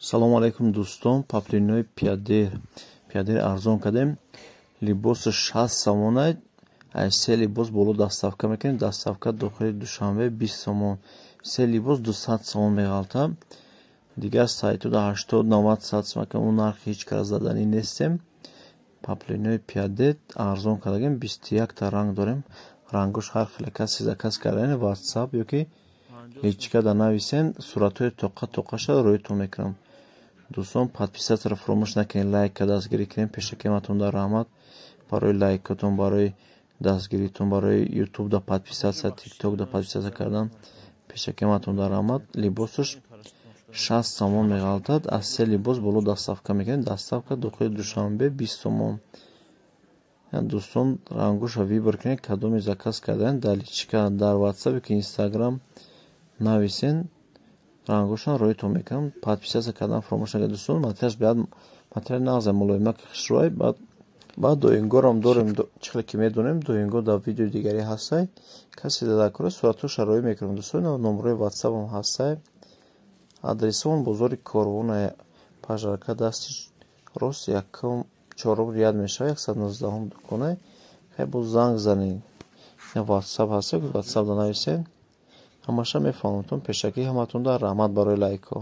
салому алайкум дӯстон, паплинои пиёдаи арзон кардем. Либоси 60 сомон, аз се либос боло дастсафка мекунем. Дастсафка дохили душанбе 20 сомон. се либос 200 сомон меғалта. Дигар сайтуда 80-90 сац мекунем. Он нархи ҳеҷ кара задани нестем. Паплинои пиёда арзон кардагем. 21 та ранг дорем. Рангош ҳар хеле кас сизакас кардан ватсап ёки ҳечкада нависен, суратҳои тоқа-тоқаша рӯйтон мекунам. Дӯстон, подписатора фаромӯш накунед, лайка дастгирӣ кунем. Пешакематон дар раҳмат барои лайкатон, барои дастгиритон, барои ютуб да подписатсия, тикток да подписатсия кардан. Пешакематон дар раҳмат. Либосаш 60 сомон меғалтад. Аз се либос боло дастсафка мекунем. Дастсафка дохили душанбе 20 сомон. Дӯстон, рангоша вибр кунед, кадоми заказ кардан дар личка, дар ватсап ёки инстаграм нависен, рангошон рӯйтон мекунам. Подписатсия кардан фаромӯш накунед дӯстон. материали нағзе мулоимак хишрӯй. баъд доингорам дорем, чихеле ки медонем, доингор дар видеои дигаре ҳастай. Касе дада кора суратҳоша рӯй мекунам дӯстон. номерои ватсапам ҳастай. Адресамон бозори Корвона, пажарка дасти рост 1-4 рияд мешавад, 119 дукона. хай бо занг занед. ватсап ҳаст, ватсап да нависен. ҳамаша мефаҳмонтон. Пешакӣ ҳаматон дар раҳмат барои лайкҳо.